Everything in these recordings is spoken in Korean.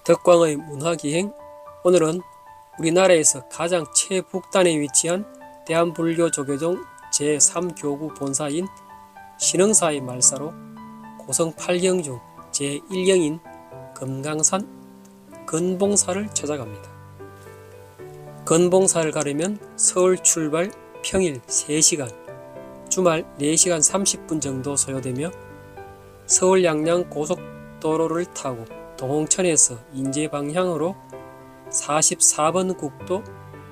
덕광의 문화기행. 오늘은 우리나라에서 가장 최북단에 위치한 대한불교조계종 제3교구 본사인 신흥사의 말사로 고성 8경 중 제1경인 금강산 건봉사를 찾아갑니다. 건봉사를 가려면 서울 출발 평일 3시간, 주말 4시간 30분 정도 소요되며 서울 양양 고속도로를 타고 동홍천에서 인제 방향으로 44번 국도,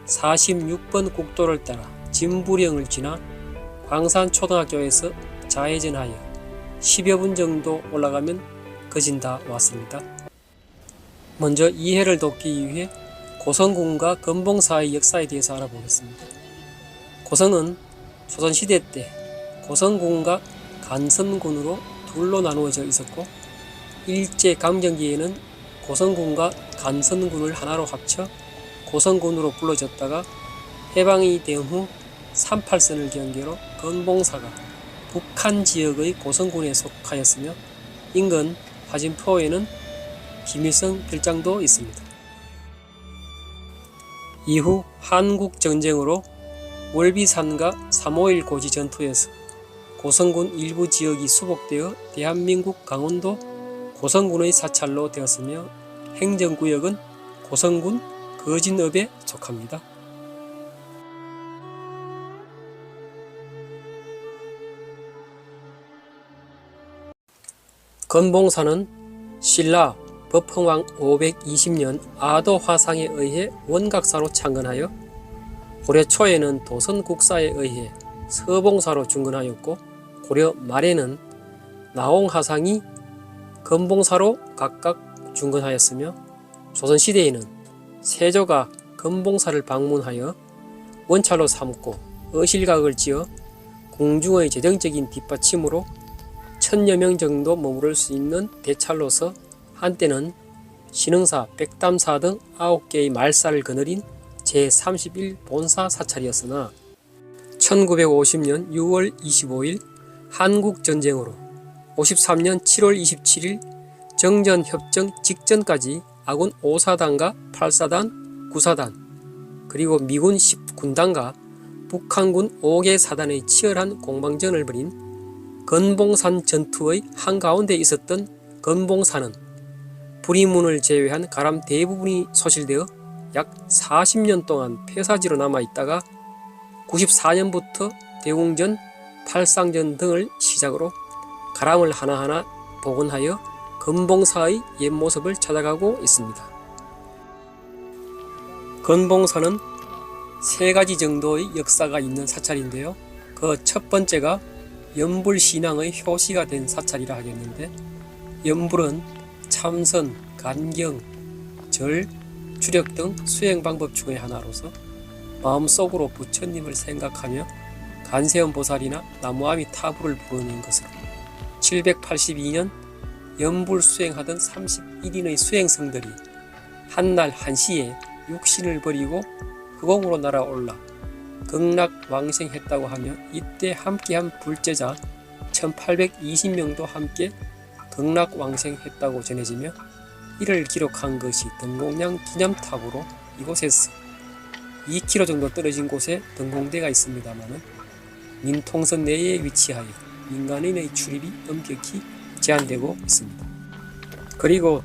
46번 국도를 따라 진부령을 지나 광산초등학교에서 좌회전하여 10여 분 정도 올라가면 거진 다 왔습니다. 먼저 이해를 돕기 위해 고성군과 건봉사의 역사에 대해서 알아보겠습니다. 고성은 조선시대 때 고성군과 간선군으로 둘로 나누어져 있었고, 일제강점기에는 고성군과 간선군을 하나로 합쳐 고성군으로 불러졌다가 해방이 된 후 38선을 경계로 건봉사가 북한 지역의 고성군에 속하였으며, 인근 화진포에는 김일성 별장도 있습니다. 이후 한국전쟁으로 월비산과 3.5.1 고지 전투에서 고성군 일부 지역이 수복되어 대한민국 강원도 고성군의 사찰로 되었으며, 행정구역은 고성군 거진읍에 속합니다. 건봉사는 신라 법흥왕 520년 아도화상에 의해 원각사로 창건하여 고려 초에는 도선국사에 의해 서봉사로 중건하였고, 고려 말에는 나홍하상이 건봉사로 각각 중건하였으며, 조선시대에는 세조가 건봉사를 방문하여 원찰로 삼고 어실각을 지어 궁중의 재정적인 뒷받침으로 1000여 명 정도 머무를 수 있는 대찰로서 한때는 신흥사, 백담사 등 9개의 말사를 거느린 제31 본사 사찰이었으나 1950년 6월 25일 한국전쟁으로 53년 7월 27일 정전협정 직전까지 아군 5사단과 8사단, 9사단, 그리고 미군 10군단과 북한군 5개 사단의 치열한 공방전을 벌인 건봉산 전투의 한가운데 있었던 건봉사는 불이문을 제외한 가람 대부분이 소실되어 약 40년 동안 폐사지로 남아있다가 94년부터 대웅전, 팔상전 등을 시작으로 가람을 하나하나 복원하여 건봉사의 옛 모습을 찾아가고 있습니다. 건봉사는 3가지 정도의 역사가 있는 사찰인데요. 그 첫 번째가 연불신앙의 효시가 된 사찰이라 하겠는데, 연불은 참선, 간경, 절, 주력 등 수행 방법 중의 하나로서 마음속으로 부처님을 생각하며 간세음 보살이나 나무아미 타부를 부르는 것으로 782년 연불 수행하던 31인의 수행성들이 한날 한시에 육신을 버리고 흑공으로 날아올라 극락왕생했다고 하며, 이때 함께한 불제자 1820명도 함께 극락왕생했다고 전해지며, 이를 기록한 것이 등공량 기념탑으로 이곳에서 2km 정도 떨어진 곳에 등공대가 있습니다만 민통선 내에 위치하여 민간인의 출입이 엄격히 제한되고 있습니다. 그리고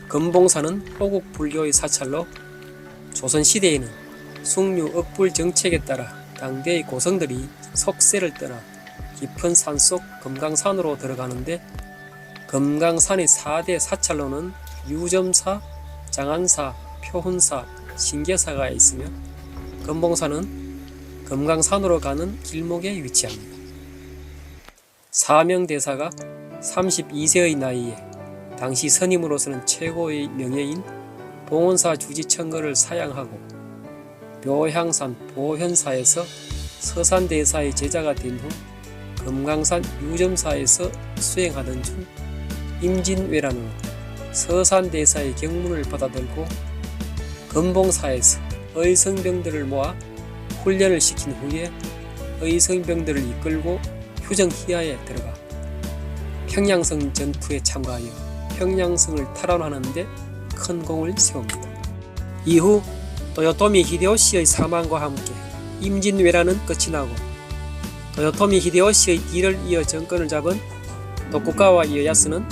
건봉사는 호국 불교의 사찰로 조선시대에는 숭류 억불 정책에 따라 당대의 고성들이 속세를 떠나 깊은 산속 금강산으로 들어가는데, 금강산의 4대 사찰로는 유점사, 장안사, 표훈사, 신계사가 있으며, 건봉사는 금강산으로 가는 길목에 위치합니다. 사명대사가 32세의 나이에 당시 선임으로서는 최고의 명예인 봉원사 주지청거를 사양하고 묘향산 보현사에서 서산대사의 제자가 된 후 금강산 유점사에서 수행하던 중 임진왜란으로 서산대사의 경문을 받아들고 건봉사에서 의성병들을 모아 훈련을 시킨 후에 의성병들을 이끌고 휴정희야에 들어가 평양성 전투에 참가하여 평양성을 탈환하는 데 큰 공을 세웁니다. 이후 도요토미 히데요시의 사망과 함께 임진왜란은 끝이 나고 도요토미 히데요시의 뒤를 이어 정권을 잡은 도쿠가와 이에야스는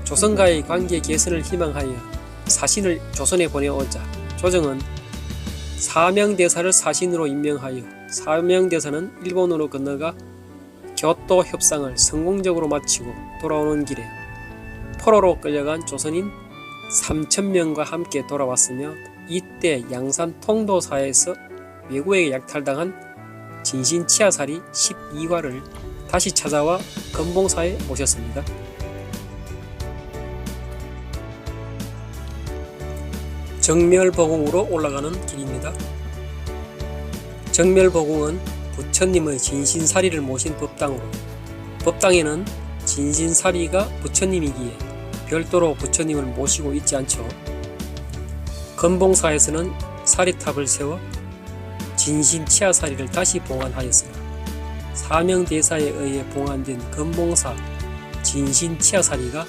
조선과의 관계 개선을 희망하여 사신을 조선에 보내오자 조정은 사명대사를 사신으로 임명하여 사명대사는 일본으로 건너가 교토 협상을 성공적으로 마치고 돌아오는 길에 포로로 끌려간 조선인 3,000명과 함께 돌아왔으며 이때 양산 통도사에서 외국에게 약탈당한 진신치아살이 12과를 다시 찾아와 건봉사에 모셨습니다. 정멸보궁으로 올라가는 길입니다. 정멸보궁은 부처님의 진신사리를 모신 법당으로 법당에는 진신사리가 부처님이기에 별도로 부처님을 모시고 있지 않죠. 건봉사에서는 사리탑을 세워 진신치아사리를 다시 봉안하였으나 사명대사에 의해 봉안된 건봉사 진신치아사리가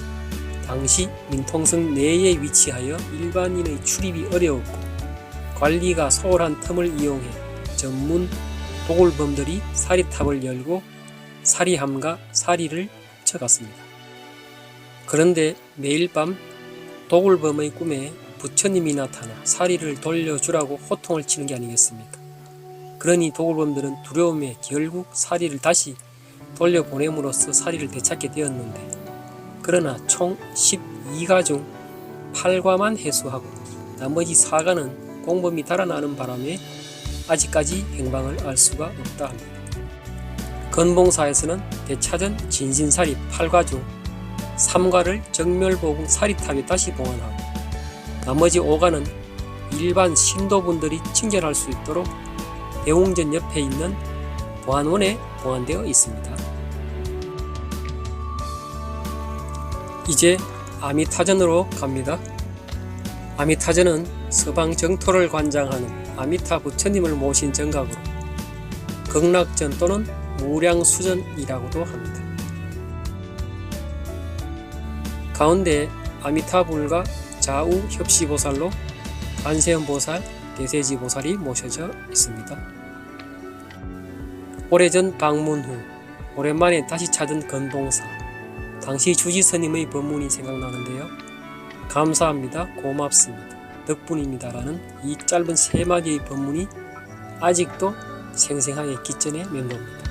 당시 민통성 내에 위치하여 일반인의 출입이 어려웠고 관리가 소홀한 틈을 이용해 전문 도굴범들이 사리탑을 열고 사리함과 사리를 훔쳐갔습니다. 그런데 매일 밤 도굴범의 꿈에 부처님이 나타나 사리를 돌려주라고 호통을 치는 게 아니겠습니까? 그러니 도굴범들은 두려움에 결국 사리를 다시 돌려보냄으로써 사리를 되찾게 되었는데 그러나 총 12가 중 8과만 해수하고 나머지 4과는 공범이 달아나는 바람에 아직까지 행방을 알 수가 없다 합니다. 건봉사에서는 되찾은 진신사리 8과 중 3과를 정멸보궁 사리탑에 다시 봉안하고 나머지 5과는 일반 신도분들이 친견할 수 있도록 대웅전 옆에 있는 보안원에 봉안되어 있습니다. 이제 아미타전으로 갑니다. 아미타전은 서방 정토를 관장하는 아미타 부처님을 모신 정각으로 극락전 또는 무량수전이라고도 합니다. 가운데 아미타불과 좌우 협시보살로 관세음보살, 대세지보살이 모셔져 있습니다. 오래전 방문 후 오랜만에 다시 찾은 건봉사 당시 주지스님의 법문이 생각나는데요. 감사합니다. 고맙습니다. 덕분입니다. 라는 이 짧은 3마디의 법문이 아직도 생생하게 기전에 맴돕니다.